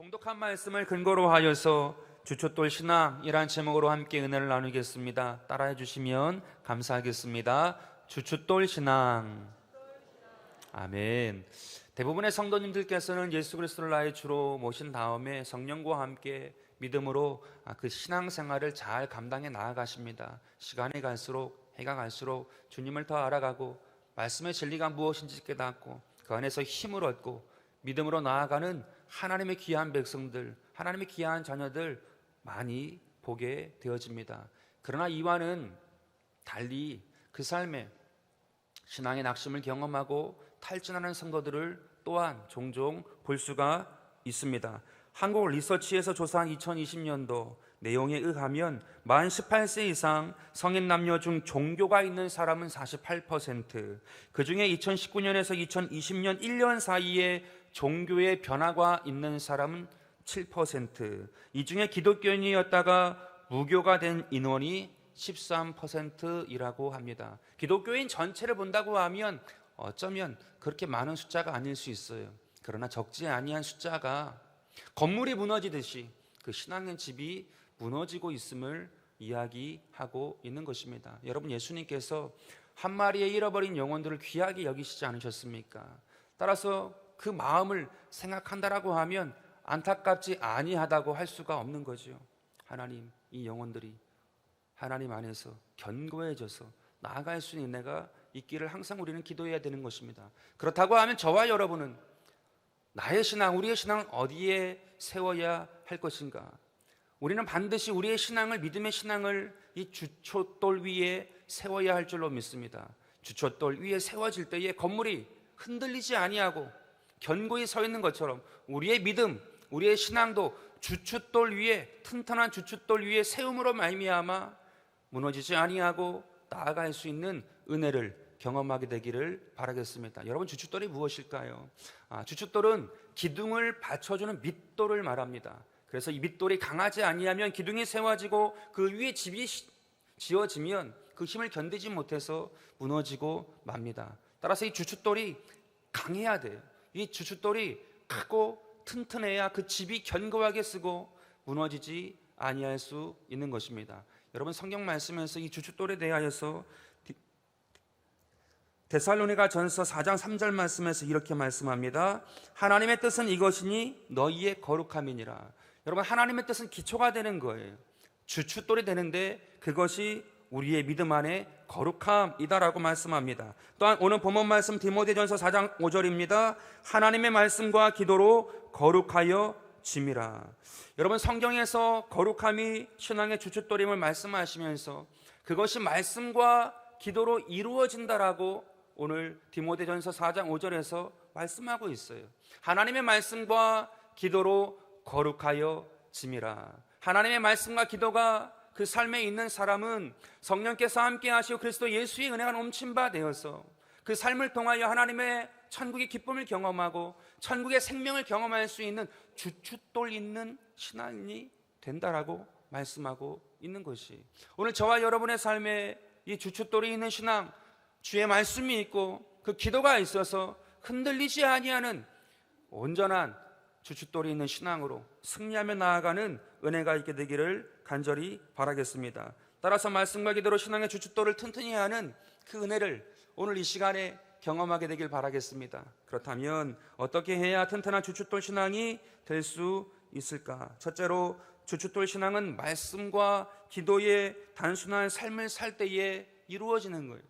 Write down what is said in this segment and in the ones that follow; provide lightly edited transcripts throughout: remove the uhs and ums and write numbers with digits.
봉독한 말씀을 근거로 하여서 주춧돌 신앙이란 제목으로 함께 은혜를 나누겠습니다. 따라해 주시면 감사하겠습니다. 주춧돌 신앙. 아멘. 대부분의 성도님들께서는 예수 그리스도를 나의 주로 모신 다음에 성령과 함께 믿음으로 그 신앙생활을 잘 감당해 나아가십니다. 시간이 갈수록, 해가 갈수록 주님을 더 알아가고 말씀의 진리가 무엇인지 깨닫고 그 안에서 힘을 얻고 믿음으로 나아가는 하나님의 귀한 백성들, 하나님의 귀한 자녀들 많이 보게 되어집니다. 그러나 이와는 달리 그 삶에 신앙의 낙심을 경험하고 탈진하는 성도들을 또한 종종 볼 수가 있습니다. 한국 리서치에서 조사한 2020년도 내용에 의하면 만 18세 이상 성인 남녀 중 종교가 있는 사람은 48%, 그 중에 2019년에서 2020년 1년 사이에 종교의 변화가 있는 사람은 7%, 이 중에 기독교인이었다가 무교가 된 인원이 13%이라고 합니다. 기독교인 전체를 본다고 하면 어쩌면 그렇게 많은 숫자가 아닐 수 있어요. 그러나 적지 아니한 숫자가 건물이 무너지듯이 그 신앙의 집이 무너지고 있음을 이야기하고 있는 것입니다. 여러분, 예수님께서 한 마리의 잃어버린 영혼들을 귀하게 여기시지 않으셨습니까? 따라서 그 마음을 생각한다라고 하면 안타깝지 아니하다고 할 수가 없는 거죠. 하나님, 이 영혼들이 하나님 안에서 견고해져서 나아갈 수 있는 은혜가 있기를 항상 우리는 기도해야 되는 것입니다. 그렇다고 하면 저와 여러분은 나의 신앙, 우리의 신앙을 어디에 세워야 할 것인가? 우리는 반드시 우리의 신앙을, 믿음의 신앙을 이 주춧돌 위에 세워야 할 줄로 믿습니다. 주춧돌 위에 세워질 때에 건물이 흔들리지 아니하고 견고히 서 있는 것처럼 우리의 믿음, 우리의 신앙도 주춧돌 위에, 튼튼한 주춧돌 위에 세움으로 말미암아 무너지지 아니하고 나아갈 수 있는 은혜를 경험하게 되기를 바라겠습니다. 여러분, 주춧돌이 무엇일까요? 주춧돌은 기둥을 받쳐주는 밑돌을 말합니다. 그래서 이 밑돌이 강하지 아니하면 기둥이 세워지고 그 위에 집이 지어지면 그 힘을 견디지 못해서 무너지고 맙니다. 따라서 이 주춧돌이 강해야 돼요. 이 주춧돌이 크고 튼튼해야 그 집이 견고하게 쓰고 무너지지 아니할 수 있는 것입니다. 여러분, 성경 말씀에서 이 주춧돌에 대하여서 데살로니가 전서 4장 3절 말씀에서 이렇게 말씀합니다. 하나님의 뜻은 이것이니 너희의 거룩함이니라. 여러분, 하나님의 뜻은 기초가 되는 거예요. 주춧돌이 되는데 그것이 우리의 믿음 안에 거룩함이다라고 말씀합니다. 또한 오늘 본문 말씀 디모데전서 4장 5절입니다. 하나님의 말씀과 기도로 거룩하여 짐이라. 여러분, 성경에서 거룩함이 신앙의 주춧돌임을 말씀하시면서 그것이 말씀과 기도로 이루어진다라고 오늘 디모데전서 4장 5절에서 말씀하고 있어요. 하나님의 말씀과 기도로 거룩하여 짐이라. 하나님의 말씀과 기도가 그 삶에 있는 사람은 성령께서 함께 하시고 그리스도 예수의 은혜가 넘친 바 되어서 그 삶을 통하여 하나님의 천국의 기쁨을 경험하고 천국의 생명을 경험할 수 있는 주춧돌 있는 신앙이 된다라고 말씀하고 있는 것이, 오늘 저와 여러분의 삶에 이 주춧돌이 있는 신앙, 주의 말씀이 있고 그 기도가 있어서 흔들리지 아니하는 온전한 주춧돌이 있는 신앙으로 승리하며 나아가는 은혜가 있게 되기를 간절히 바라겠습니다. 따라서 말씀과 기도로 신앙의 주춧돌을 튼튼히 하는 그 은혜를 오늘 이 시간에 경험하게 되길 바라겠습니다. 그렇다면 어떻게 해야 튼튼한 주춧돌 신앙이 될 수 있을까? 첫째로, 주춧돌 신앙은 말씀과 기도의 단순한 삶을 살 때에 이루어지는 거예요.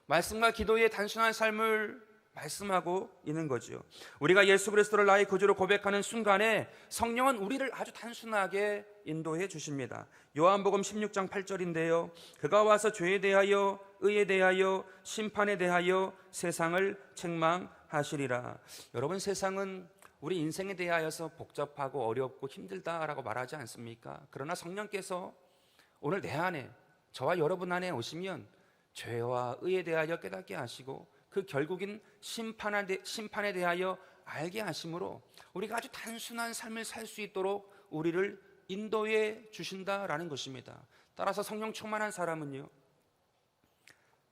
말씀과 기도의 단순한 삶을 말씀하고 있는 거죠. 우리가 예수 그리스도를 나의 구주로 고백하는 순간에 성령은 우리를 아주 단순하게 인도해 주십니다. 요한복음 16장 8절인데요. 그가 와서 죄에 대하여, 의에 대하여, 심판에 대하여 세상을 책망하시리라. 여러분, 세상은 우리 인생에 대하여서 복잡하고 어렵고 힘들다라고 말하지 않습니까? 그러나 성령께서 오늘 내 안에, 저와 여러분 안에 오시면 죄와 의에 대하여 깨닫게 하시고 그 결국인 심판에 대하여 알게 하심으로 우리가 아주 단순한 삶을 살 수 있도록 우리를 인도해 주신다라는 것입니다. 따라서 성령 충만한 사람은요,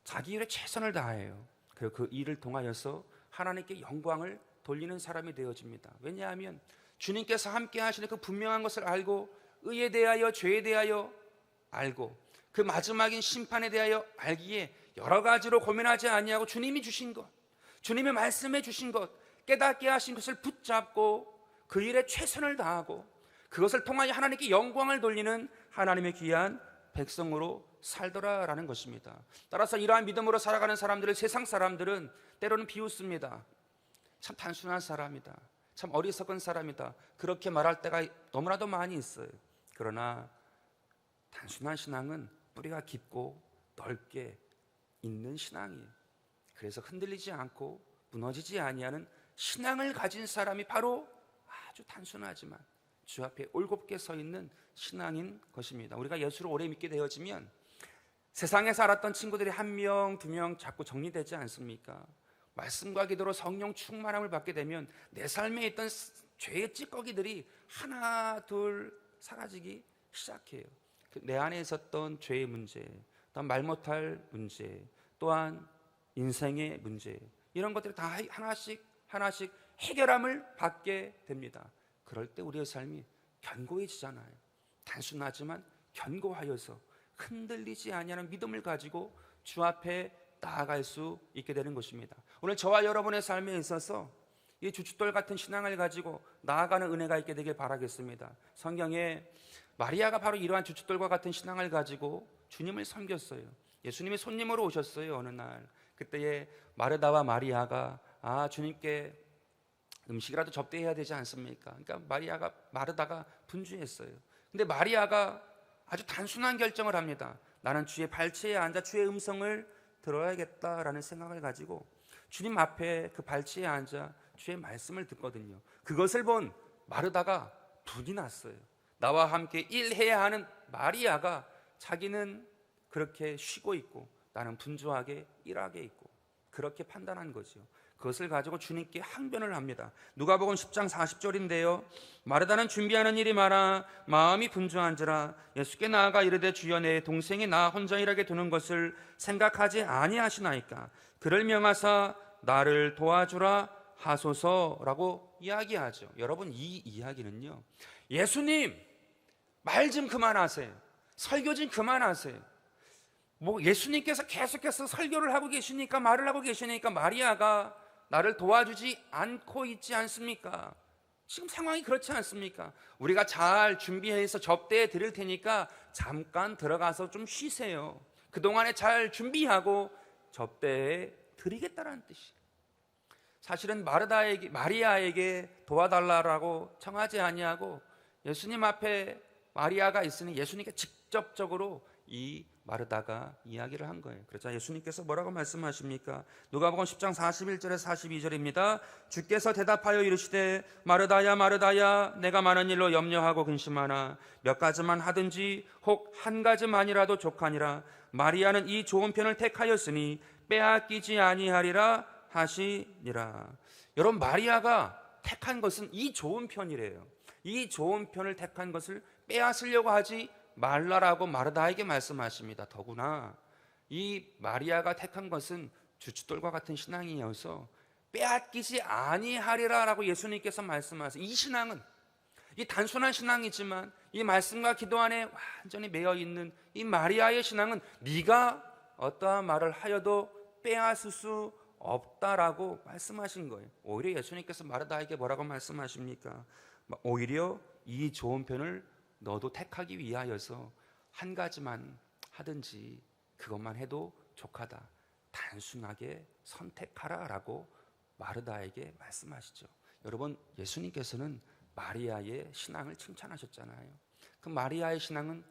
자기 일에 최선을 다해요. 그 일을 통하여서 하나님께 영광을 돌리는 사람이 되어집니다. 왜냐하면 주님께서 함께 하시는 그 분명한 것을 알고 의에 대하여 죄에 대하여 알고 그 마지막인 심판에 대하여 알기에 여러 가지로 고민하지 아니하고 주님이 주신 것, 주님의 말씀해 주신 것, 깨닫게 하신 것을 붙잡고 그 일에 최선을 다하고 그것을 통하여 하나님께 영광을 돌리는 하나님의 귀한 백성으로 살더라라는 것입니다. 따라서 이러한 믿음으로 살아가는 사람들을 세상 사람들은 때로는 비웃습니다. 참 단순한 사람이다, 참 어리석은 사람이다, 그렇게 말할 때가 너무나도 많이 있어요. 그러나 단순한 신앙은 뿌리가 깊고 넓게 있는 신앙이에요. 그래서 흔들리지 않고 무너지지 아니하는 신앙을 가진 사람이 바로 아주 단순하지만 주 앞에 올곧게 서 있는 신앙인 것입니다. 우리가 예수를 오래 믿게 되어지면 세상에 살았던 친구들이 한 명, 두 명 자꾸 정리되지 않습니까? 말씀과 기도로 성령 충만함을 받게 되면 내 삶에 있던 죄의 찌꺼기들이 하나 둘 사라지기 시작해요. 내 안에 있었던 죄의 문제, 또한 말 못할 문제, 또한 인생의 문제, 이런 것들이 다 하나씩 해결함을 받게 됩니다. 그럴 때 우리의 삶이 견고해지잖아요. 단순하지만 견고하여서 흔들리지 아니하는 믿음을 가지고 주 앞에 나아갈 수 있게 되는 것입니다. 오늘 저와 여러분의 삶에 있어서 이 주춧돌 같은 신앙을 가지고 나아가는 은혜가 있게 되길 바라겠습니다. 성경에 마리아가 바로 이러한 주춧돌과 같은 신앙을 가지고 주님을 섬겼어요. 예수님이 손님으로 오셨어요. 어느 날 그때에 마르다와 마리아가 주님께 음식이라도 접대해야 되지 않습니까? 그러니까 마르다가 분주했어요. 근데 마리아가 아주 단순한 결정을 합니다. 나는 주의 발치에 앉아 주의 음성을 들어야겠다라는 생각을 가지고 주님 앞에 그 발치에 앉아 주의 말씀을 듣거든요. 그것을 본 마르다가 분이 났어요. 나와 함께 일해야 하는 마리아가 자기는 그렇게 쉬고 있고 나는 분주하게 일하게 있고, 그렇게 판단한 거죠. 그것을 가지고 주님께 항변을 합니다. 누가복음 10장 40절인데요. 마르다는 준비하는 일이 많아 마음이 분주한지라 예수께 나아가 이르되 주여, 내 동생이 나 혼자 일하게 두는 것을 생각하지 아니하시나이까? 그를 명하사 나를 도와주라 하소서라고 이야기하죠. 여러분, 이 이야기는요, 예수님 말 좀 그만하세요, 설교 좀 그만하세요. 예수님께서 계속해서 설교를 하고 계시니까, 말을 하고 계시니까 마리아가 나를 도와주지 않고 있지 않습니까? 지금 상황이 그렇지 않습니까? 우리가 잘 준비해서 접대해 드릴 테니까 잠깐 들어가서 좀 쉬세요. 그동안에 잘 준비하고 접대해 드리겠다라는 뜻이에요. 사실은 마리아에게 도와달라고 청하지 아니하고 예수님 앞에 마리아가 있으니 예수님께 직접적으로 이 마르다가 이야기를 한 거예요. 그래서 예수님께서 뭐라고 말씀하십니까? 누가복음 10장 41절에 42절입니다. 주께서 대답하여 이르시되 마르다야 마르다야, 내가 많은 일로 염려하고 근심하나 몇 가지만 하든지 혹 한 가지만이라도 족하니라. 마리아는 이 좋은 편을 택하였으니 빼앗기지 아니하리라 하시니라. 여러분, 마리아가 택한 것은 이 좋은 편이래요. 이 좋은 편을 택한 것을 빼앗으려고 하지 말라라고 마르다에게 말씀하십니다. 더구나 이 마리아가 택한 것은 주춧돌과 같은 신앙이어서 빼앗기지 아니하리라라고 예수님께서 말씀하세요. 이 신앙은, 이 단순한 신앙이지만 이 말씀과 기도 안에 완전히 매여 있는 이 마리아의 신앙은 네가 어떠한 말을 하여도 빼앗을 수 없다라고 말씀하신 거예요. 오히려 예수님께서 마르다에게 뭐라고 말씀하십니까? 오히려 이 좋은 편을 너도 택하기 위하여서 한 가지만 하든지 그것만 해도 족하다, 단순하게 선택하라라고 마르다에게 말씀하시죠. 여러분, 예수님께서는 마리아의 신앙을 칭찬하셨잖아요. 그 마리아의 신앙은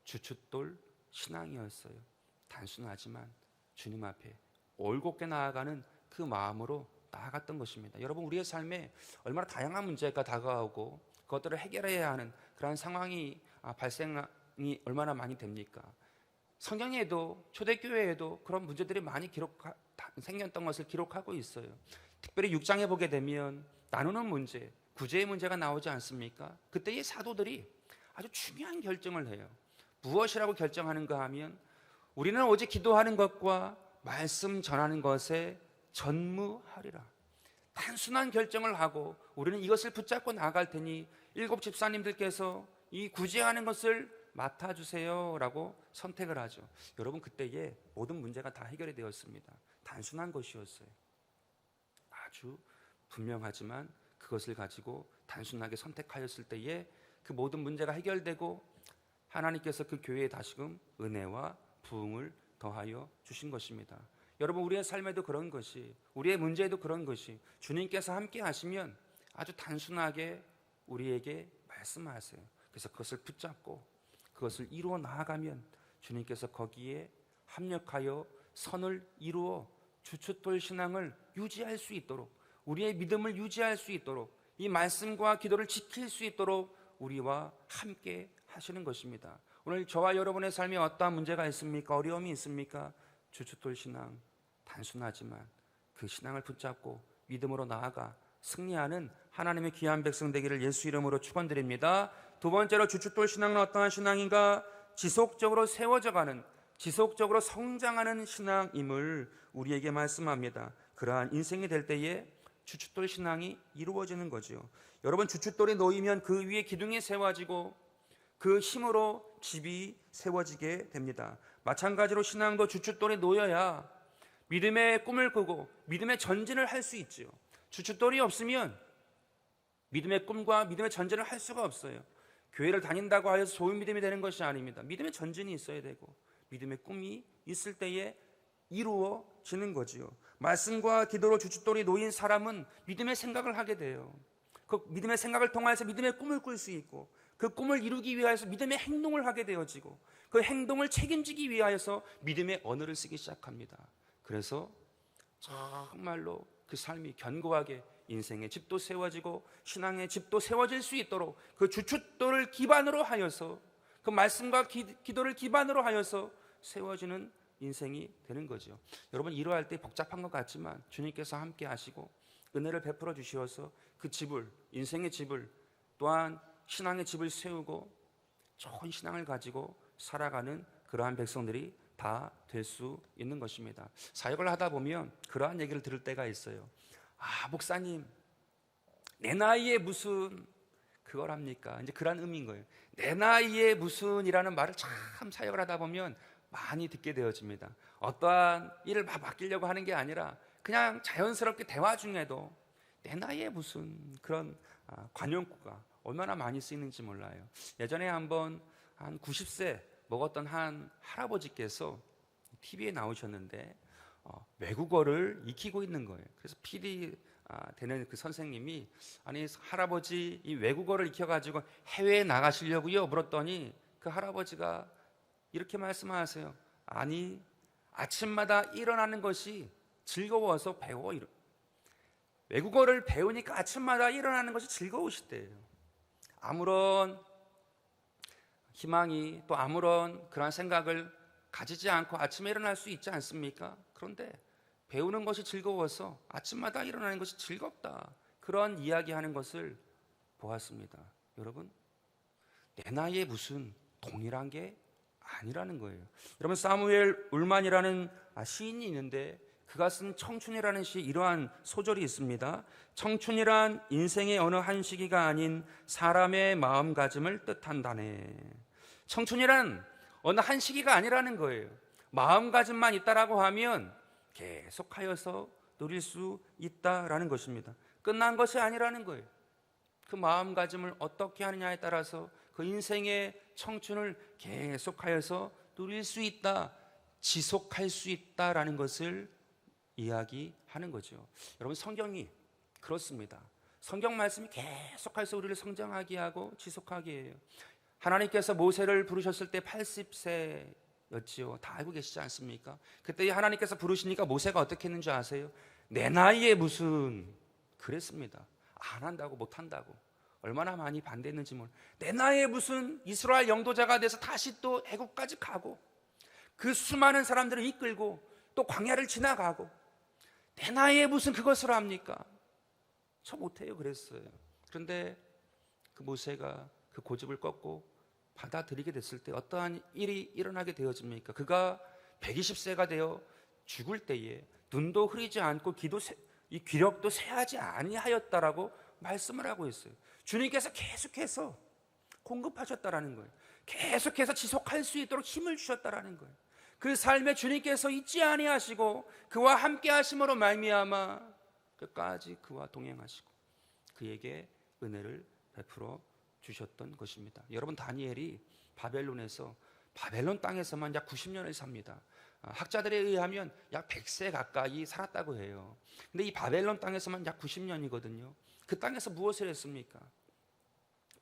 주춧돌 신앙이었어요. 단순하지만 주님 앞에 올곧게 나아가는 그 마음으로 나아갔던 것입니다. 여러분, 우리의 삶에 얼마나 다양한 문제가 다가오고 그것들을 해결해야 하는 그런 상황이 발생이 얼마나 많이 됩니까? 성경에도, 초대교회에도 그런 문제들이 많이 생겼던 것을 기록하고 있어요. 특별히 6장에 보게 되면 나누는 문제, 구제의 문제가 나오지 않습니까? 그때 이 사도들이 아주 중요한 결정을 해요. 무엇이라고 결정하는가 하면 우리는 오직 기도하는 것과 말씀 전하는 것에 전무하리라. 단순한 결정을 하고 우리는 이것을 붙잡고 나갈 테니 7 집사님들께서 이 구제하는 것을 맡아주세요 라고 선택을 하죠. 여러분, 그때에 모든 문제가 다 해결이 되었습니다. 단순한 것이었어요. 아주 분명하지만 그것을 가지고 단순하게 선택하였을 때에 그 모든 문제가 해결되고 하나님께서 그 교회에 다시금 은혜와 부흥을 더하여 주신 것입니다. 여러분, 우리의 삶에도 그런 것이, 우리의 문제에도 그런 것이, 주님께서 함께 하시면 아주 단순하게 우리에게 말씀하세요. 그래서 그것을 붙잡고 그것을 이루어 나아가면 주님께서 거기에 합력하여 선을 이루어 주춧돌 신앙을 유지할 수 있도록, 우리의 믿음을 유지할 수 있도록, 이 말씀과 기도를 지킬 수 있도록 우리와 함께 하시는 것입니다. 오늘 저와 여러분의 삶에 어떠한 문제가 있습니까? 어려움이 있습니까? 주춧돌 신앙, 단순하지만 그 신앙을 붙잡고 믿음으로 나아가 승리하는 하나님의 귀한 백성 되기를 예수 이름으로 축원드립니다. 두 번째로 주춧돌 신앙은 어떠한 신앙인가? 지속적으로 세워져가는, 지속적으로 성장하는 신앙임을 우리에게 말씀합니다. 그러한 인생이 될 때에 주춧돌 신앙이 이루어지는 거죠. 여러분, 주춧돌이 놓이면 그 위에 기둥이 세워지고 그 힘으로 집이 세워지게 됩니다. 마찬가지로 신앙도 주춧돌이 놓여야 믿음의 꿈을 꾸고 믿음의 전진을 할 수 있지요. 주춧돌이 없으면 믿음의 꿈과 믿음의 전진을 할 수가 없어요. 교회를 다닌다고 하여서 좋은 믿음이 되는 것이 아닙니다. 믿음의 전진이 있어야 되고 믿음의 꿈이 있을 때에 이루어지는 거지요. 말씀과 기도로 주춧돌이 놓인 사람은 믿음의 생각을 하게 돼요. 그 믿음의 생각을 통해서 믿음의 꿈을 꿀 수 있고 그 꿈을 이루기 위하여서 믿음의 행동을 하게 되어지고 그 행동을 책임지기 위하여서 믿음의 언어를 쓰기 시작합니다. 그래서 정말로 그 삶이 견고하게 인생의 집도 세워지고 신앙의 집도 세워질 수 있도록 그 주춧돌을 기반으로 하여서 그 말씀과 기도를 기반으로 하여서 세워지는 인생이 되는 거죠. 여러분, 이러할 때 복잡한 것 같지만 주님께서 함께 하시고 은혜를 베풀어 주시어서 그 집을, 인생의 집을, 또한 신앙의 집을 세우고 좋은 신앙을 가지고 살아가는 그러한 백성들이 다 될 수 있는 것입니다. 사역을 하다 보면 그러한 얘기를 들을 때가 있어요. 아, 목사님, 내 나이에 무슨 그걸 합니까? 이제 그런 의미인 거예요. 내 나이에 무슨이라는 말을 참 사역을 하다 보면 많이 듣게 되어집니다. 어떠한 일을 막 맡기려고 하는 게 아니라 그냥 자연스럽게 대화 중에도 내 나이에 무슨 그런 관용구가 얼마나 많이 쓰이는지 몰라요. 예전에 한번 한 90세 먹었던 한 할아버지께서 TV에 나오셨는데 외국어를 익히고 있는 거예요. 그래서 PD 되는 그 선생님이 아니 할아버지 이 외국어를 익혀가지고 해외에 나가시려고요? 물었더니 그 할아버지가 이렇게 말씀하세요. 아니 아침마다 일어나는 것이 즐거워서 배워. 외국어를 배우니까 아침마다 일어나는 것이 즐거우시대요. 아무런 희망이 또 아무런 그런 생각을 가지지 않고 아침에 일어날 수 있지 않습니까? 그런데 배우는 것이 즐거워서 아침마다 일어나는 것이 즐겁다, 그런 이야기하는 것을 보았습니다. 여러분, 내 나이에 무슨 동일한 게 아니라는 거예요. 여러분, 사무엘 울만이라는 시인이 있는데 그가 쓴 청춘이라는 시에 이러한 소절이 있습니다. 청춘이란 인생의 어느 한 시기가 아닌 사람의 마음가짐을 뜻한다네. 청춘이란 어느 한 시기가 아니라는 거예요. 마음가짐만 있다라고 하면 계속하여서 누릴 수 있다라는 것입니다. 끝난 것이 아니라는 거예요. 그 마음가짐을 어떻게 하느냐에 따라서 그 인생의 청춘을 계속하여서 누릴 수 있다, 지속할 수 있다라는 것을 이야기하는 거죠. 여러분, 성경이 그렇습니다. 성경 말씀이 계속해서 우리를 성장하게 하고 지속하게 해요. 하나님께서 모세를 부르셨을 때 80세였지요. 다 알고 계시지 않습니까? 그때 하나님께서 부르시니까 모세가 어떻게 했는지 아세요? 내 나이에 무슨 그랬습니다. 안 한다고, 못 한다고 얼마나 많이 반대했는지 몰라요. 내 나이에 무슨 이스라엘 영도자가 돼서 다시 또 애국까지 가고 그 수많은 사람들을 이끌고 또 광야를 지나가고 내 나이에 무슨 그것을 합니까? 저 못해요 그랬어요. 그런데 그 모세가 그 고집을 꺾고 받아들이게 됐을 때 어떠한 일이 일어나게 되어집니까? 그가 120세가 되어 죽을 때에 눈도 흐리지 않고 이 기력도 쇠하지 아니하였다라고 말씀을 하고 있어요. 주님께서 계속해서 공급하셨다라는 거예요. 계속해서 지속할 수 있도록 힘을 주셨다라는 거예요. 그 삶에 주님께서 잊지 아니하시고 그와 함께 하심으로 말미암아 끝까지 그와 동행하시고 그에게 은혜를 베풀어 주셨던 것입니다. 여러분, 다니엘이 바벨론 땅에서만 약 90년을 삽니다. 학자들에 의하면 약 100세 가까이 살았다고 해요. 근데 이 바벨론 땅에서만 약 90년이거든요. 그 땅에서 무엇을 했습니까?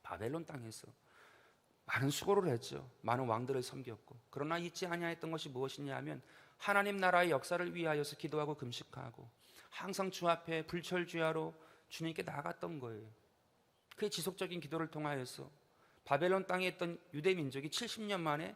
바벨론 땅에서 많은 수고를 했죠. 많은 왕들을 섬겼고, 그러나 잊지 아니하였던 것이 무엇이냐 하면 하나님 나라의 역사를 위하여서 기도하고 금식하고 항상 주 앞에 불철주야로 주님께 나아갔던 거예요. 그 지속적인 기도를 통하여서 바벨론 땅에 있던 유대 민족이 70년 만에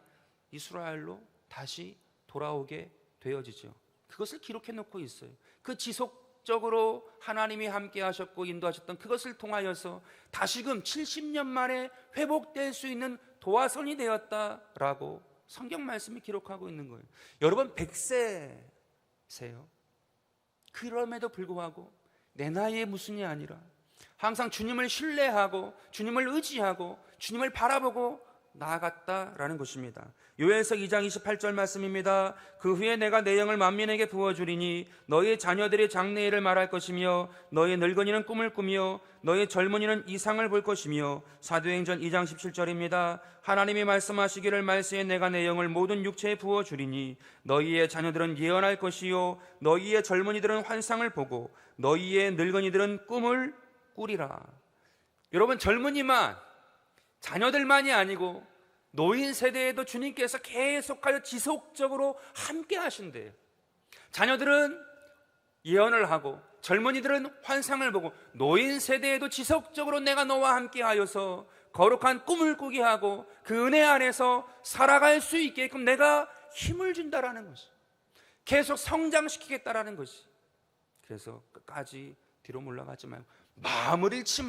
이스라엘로 다시 돌아오게 되어지죠. 그것을 기록해 놓고 있어요. 그 지속적으로 하나님이 함께 하셨고 인도하셨던 그것을 통하여서 다시금 70년 만에 회복될 수 있는 도화선이 되었다라고 성경 말씀이 기록하고 있는 거예요. 여러분, 100세세요. 그럼에도 불구하고 내 나이에 무슨이 아니라 항상 주님을 신뢰하고 주님을 의지하고 주님을 바라보고 나아갔다라는 것입니다. 요엘서 2장 28절 말씀입니다. 그 후에 내가 내 영을 만민에게 부어주리니 너희의 자녀들이 장래일을 말할 것이며 너희의 늙은이는 꿈을 꾸며 너희의 젊은이는 이상을 볼 것이며. 사도행전 2장 17절입니다. 하나님이 말씀하시기를 말세에 내가 내 영을 모든 육체에 부어주리니 너희의 자녀들은 예언할 것이요 너희의 젊은이들은 환상을 보고 너희의 늙은이들은 꿈을 꾸리라. 여러분, 젊은이만 자녀들만이 아니고 노인 세대에도 주님께서 계속하여 지속적으로 함께 하신대요. 자녀들은 예언을 하고 젊은이들은 환상을 보고 노인 세대에도 지속적으로 내가 너와 함께 하여서 거룩한 꿈을 꾸게 하고 그 은혜 안에서 살아갈 수 있게끔 내가 힘을 준다라는 것이, 계속 성장시키겠다라는 것이. 그래서 끝까지 뒤로 물러가지 말고 마음을 잃지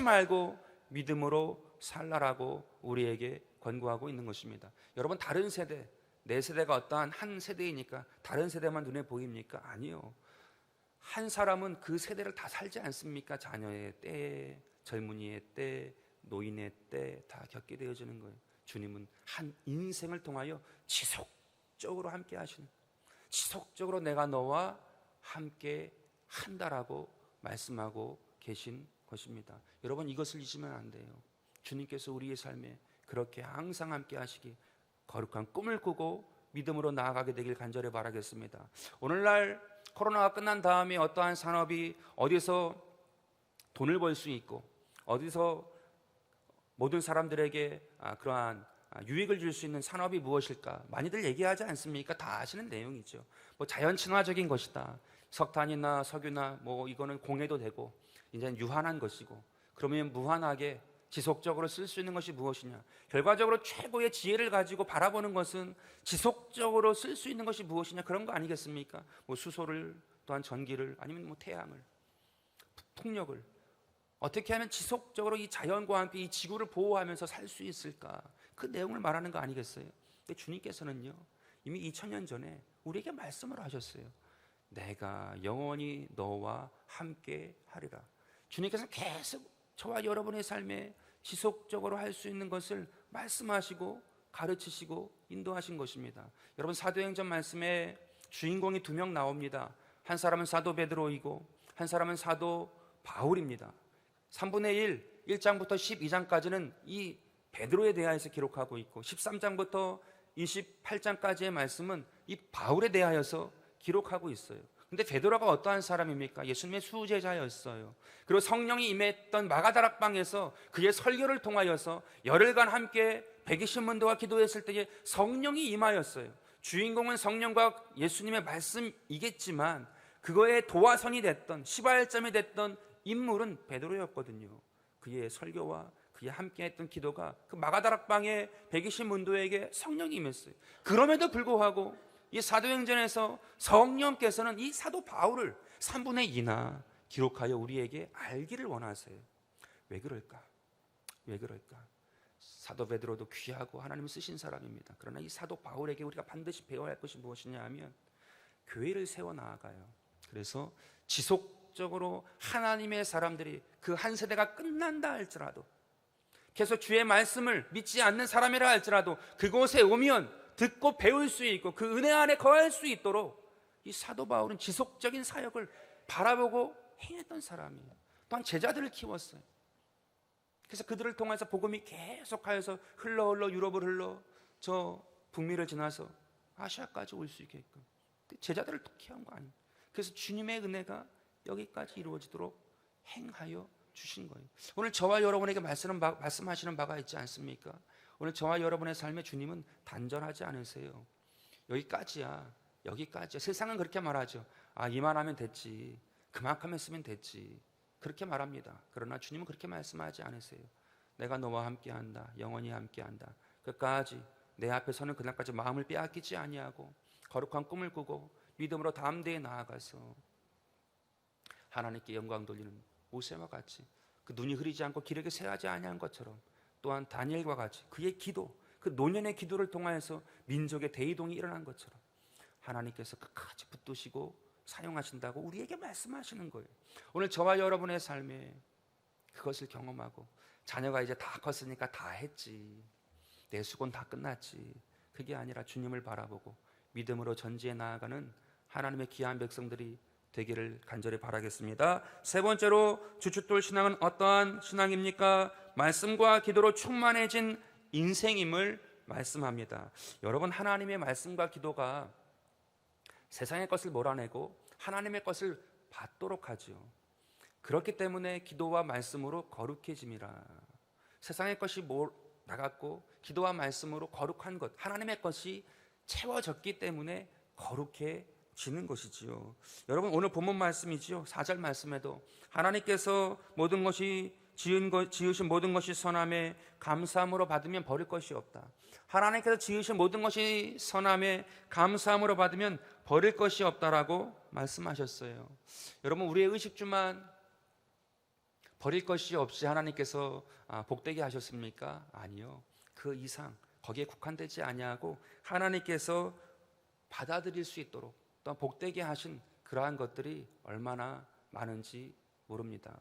말고 믿음으로 살라라고 우리에게 권고하고 있는 것입니다. 여러분, 다른 세대, 내 세대가 어떠한 한 세대이니까 다른 세대만 눈에 보입니까? 아니요. 한 사람은 그 세대를 다 살지 않습니까? 자녀의 때, 젊은이의 때, 노인의 때 다 겪게 되어지는 거예요. 주님은 한 인생을 통하여 지속적으로 함께 하시는, 지속적으로 내가 너와 함께 한다라고 말씀하고 계신 것입니다. 여러분, 이것을 잊으면 안 돼요. 주님께서 우리의 삶에 그렇게 항상 함께 하시기, 거룩한 꿈을 꾸고 믿음으로 나아가게 되길 간절히 바라겠습니다. 오늘날 코로나가 끝난 다음에 어떠한 산업이 어디서 돈을 벌 수 있고 어디서 모든 사람들에게 그러한 유익을 줄 수 있는 산업이 무엇일까 많이들 얘기하지 않습니까? 다 아시는 내용이죠. 뭐 자연 친화적인 것이다. 석탄이나 석유나 뭐 이거는 공해도 되고 이제는 유한한 것이고, 그러면 무한하게 지속적으로 쓸 수 있는 것이 무엇이냐? 결과적으로 최고의 지혜를 가지고 바라보는 것은 지속적으로 쓸 수 있는 것이 무엇이냐? 그런 거 아니겠습니까? 뭐 수소를, 또한 전기를, 아니면 뭐 태양을, 풍력을 어떻게 하면 지속적으로 이 자연과 함께 이 지구를 보호하면서 살 수 있을까? 그 내용을 말하는 거 아니겠어요? 근데 주님께서는요, 이미 2000년 전에 우리에게 말씀을 하셨어요. 내가 영원히 너와 함께 하리라. 주님께서 계속 저와 여러분의 삶에 지속적으로 할 수 있는 것을 말씀하시고 가르치시고 인도하신 것입니다. 여러분, 사도행전 말씀에 주인공이 2명 나옵니다. 한 사람은 사도 베드로이고 한 사람은 사도 바울입니다. 3분의 1, 1장부터 12장까지는 이 베드로에 대하여서 기록하고 있고 13장부터 28장까지의 말씀은 이 바울에 대하여서 기록하고 있어요. 근데 베드로가 어떠한 사람입니까? 예수님의 수제자였어요. 그리고 성령이 임했던 마가다락방에서 그의 설교를 통하여서 열흘간 함께 120문도가 기도했을 때에 성령이 임하였어요. 주인공은 성령과 예수님의 말씀이겠지만 그거의 도화선이 됐던, 시발점이 됐던 인물은 베드로였거든요. 그의 설교와 그의 함께했던 기도가 그 마가다락방의 120문도에게 성령이 임했어요. 그럼에도 불구하고 이 사도행전에서 성령께서는 이 사도 바울을 3분의 2나 기록하여 우리에게 알기를 원하세요. 왜 그럴까? 사도 베드로도 귀하고 하나님이 쓰신 사람입니다. 그러나 이 사도 바울에게 우리가 반드시 배워야 할 것이 무엇이냐 하면 교회를 세워 나아가요. 그래서 지속적으로 하나님의 사람들이 그 한 세대가 끝난다 할지라도, 계속 주의 말씀을 믿지 않는 사람이라 할지라도 그곳에 오면 듣고 배울 수 있고 그 은혜 안에 거할 수 있도록 이 사도 바울은 지속적인 사역을 바라보고 행했던 사람이에요. 또한 제자들을 키웠어요. 그래서 그들을 통해서 복음이 계속하여서 흘러 유럽을 흘러 저 북미를 지나서 아시아까지 올 수 있게끔 제자들을 키운 거 아니에요. 그래서 주님의 은혜가 여기까지 이루어지도록 행하여 주신 거예요. 오늘 저와 여러분에게 말씀하시는 바가 있지 않습니까? 오늘 저와 여러분의 삶에 주님은 단전하지 않으세요. 여기까지야. 세상은 그렇게 말하죠. 이만하면 됐지, 그만큼 했으면 됐지, 그렇게 말합니다. 그러나 주님은 그렇게 말씀하지 않으세요. 내가 너와 함께한다, 영원히 함께한다. 끝까지 내 앞에 서는 그날까지 마음을 빼앗기지 아니하고 거룩한 꿈을 꾸고 믿음으로 다음 대에 나아가서 하나님께 영광 돌리는 모세와 같이 그 눈이 흐리지 않고 기력이 쇠하지 아니한 것처럼, 또한 다니엘과 같이 그의 기도, 그 노년의 기도를 통하여서 민족의 대이동이 일어난 것처럼 하나님께서 끝까지 붙드시고 사용하신다고 우리에게 말씀하시는 거예요. 오늘 저와 여러분의 삶에 그것을 경험하고 자녀가 이제 다 컸으니까 다 했지, 내 수고는 다 끝났지, 그게 아니라 주님을 바라보고 믿음으로 전지에 나아가는 하나님의 귀한 백성들이 되기를 간절히 바라겠습니다. 세 번째로 주춧돌 신앙은 어떠한 신앙입니까? 말씀과 기도로 충만해진 인생임을 말씀합니다. 여러분, 하나님의 말씀과 기도가 세상의 것을 몰아내고 하나님의 것을 받도록 하죠. 그렇기 때문에 기도와 말씀으로 거룩해짐이라. 세상의 것이 나갔고 기도와 말씀으로 거룩한 것, 하나님의 것이 채워졌기 때문에 거룩해지는 것이지요. 여러분, 오늘 본문 말씀이지요. 4절 말씀에도 하나님께서 모든 것이 지으신 모든 것이 선함에 감사함으로 받으면 버릴 것이 없다. 하나님께서 지으신 모든 것이 선함에 감사함으로 받으면 버릴 것이 없다라고 말씀하셨어요. 여러분, 우리의 의식주만 버릴 것이 없이 하나님께서 복되게 하셨습니까? 아니요. 그 이상 거기에 국한되지 아니하고 하나님께서 받아들일 수 있도록 또 복되게 하신 그러한 것들이 얼마나 많은지 모릅니다.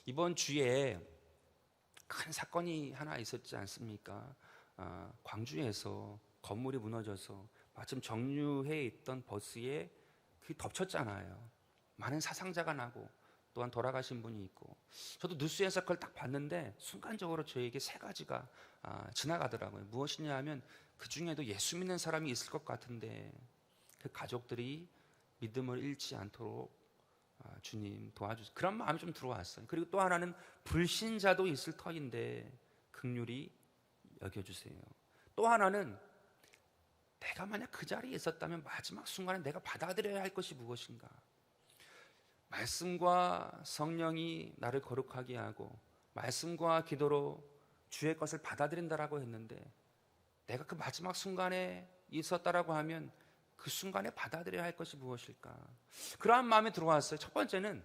이번 주에 큰 사건이 하나 있었지 않습니까? 광주에서 건물이 무너져서 마침 정류해 있던 버스에 덮쳤잖아요. 많은 사상자가 나고 또한 돌아가신 분이 있고, 저도 뉴스에서 그걸 딱 봤는데 순간적으로 저에게 세 가지가 지나가더라고요. 무엇이냐 하면 그 중에도 예수 믿는 사람이 있을 것 같은데 그 가족들이 믿음을 잃지 않도록 주님 도와주세요, 그런 마음이 좀 들어왔어요. 그리고 또 하나는 불신자도 있을 터인데 긍휼히 여겨주세요. 또 하나는 내가 만약 그 자리에 있었다면 마지막 순간에 내가 받아들여야 할 것이 무엇인가. 말씀과 성령이 나를 거룩하게 하고 말씀과 기도로 주의 것을 받아들인다라고 했는데 내가 그 마지막 순간에 있었다라고 하면 그 순간에 받아들여야 할 것이 무엇일까. 그러한 마음이 들어왔어요. 첫 번째는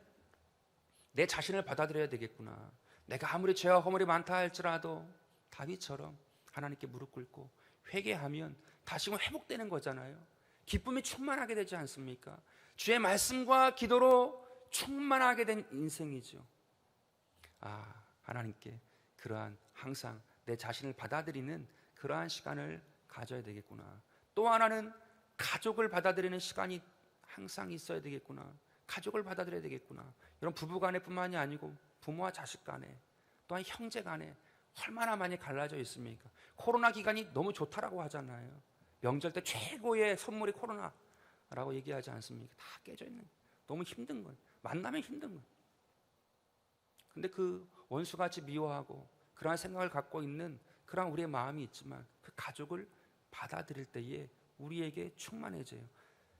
내 자신을 받아들여야 되겠구나. 내가 아무리 죄와 허물이 많다 할지라도 다윗처럼 하나님께 무릎 꿇고 회개하면 다시금 회복되는 거잖아요. 기쁨이 충만하게 되지 않습니까? 주의 말씀과 기도로 충만하게 된 인생이죠. 하나님께 그러한 항상 내 자신을 받아들이는 그러한 시간을 가져야 되겠구나. 또 하나는 가족을 받아들이는 시간이 항상 있어야 되겠구나. 가족을 받아들여야 되겠구나. 이런 부부 간에뿐만이 아니고 부모와 자식 간에, 또한 형제 간에 얼마나 많이 갈라져 있습니까? 코로나 기간이 너무 좋다라고 하잖아요. 명절 때 최고의 선물이 코로나라고 얘기하지 않습니까? 다 깨져 있는 거예요. 너무 힘든 거예요. 만나면 힘든 거예요. 근데 그 원수같이 미워하고 그러한 생각을 갖고 있는 그러한 우리의 마음이 있지만 그 가족을 받아들일 때에 우리에게 충만해져요.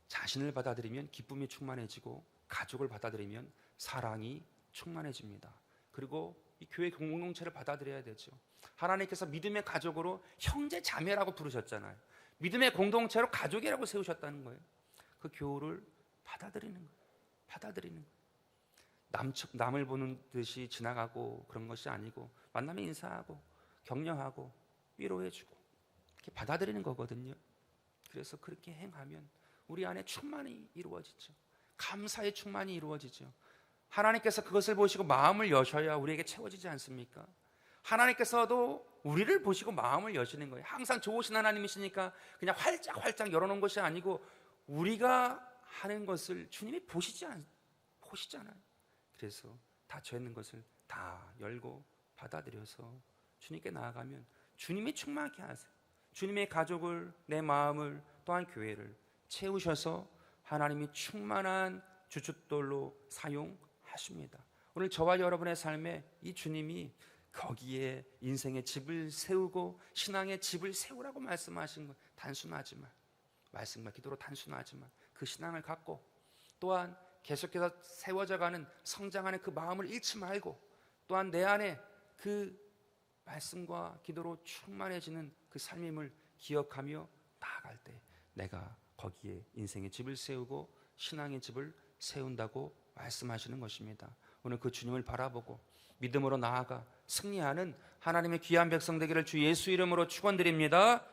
자신을 받아들이면 기쁨이 충만해지고 가족을 받아들이면 사랑이 충만해집니다. 그리고 이 교회 공동체를 받아들여야 되죠. 하나님께서 믿음의 가족으로 형제 자매라고 부르셨잖아요. 믿음의 공동체로 가족이라고 세우셨다는 거예요. 그 교우를 받아들이는 거예요. 받아들이는 거예요. 남을 보는 듯이 지나가고 그런 것이 아니고 만나면 인사하고 격려하고 위로해주고 이렇게 받아들이는 거거든요. 그래서 그렇게 행하면 우리 안에 충만히 이루어지죠. 감사의 충만이 이루어지죠. 하나님께서 그것을 보시고 마음을 여셔야 우리에게 채워지지 않습니까? 하나님께서도 우리를 보시고 마음을 여시는 거예요. 항상 좋으신 하나님이시니까 그냥 활짝 열어놓은 것이 아니고 우리가 하는 것을 주님이 보시잖아요. 그래서 닫혀 있는 것을 다 열고 받아들여서 주님께 나아가면 주님이 충만하게 하세요. 주님의 가족을, 내 마음을, 또한 교회를 채우셔서 하나님이 충만한 주춧돌로 사용하십니다. 오늘 저와 여러분의 삶에 이 주님이 거기에 인생의 집을 세우고 신앙의 집을 세우라고 말씀하신 것, 단순하지만 말씀과 기도로 단순하지만 그 신앙을 갖고 또한 계속해서 세워져가는 성장하는 그 마음을 잃지 말고 또한 내 안에 그 말씀과 기도로 충만해지는 그 삶임을 기억하며 나아갈 때 내가 거기에 인생의 집을 세우고 신앙의 집을 세운다고 말씀하시는 것입니다. 오늘 그 주님을 바라보고 믿음으로 나아가 승리하는 하나님의 귀한 백성 되기를 주 예수 이름으로 축원드립니다.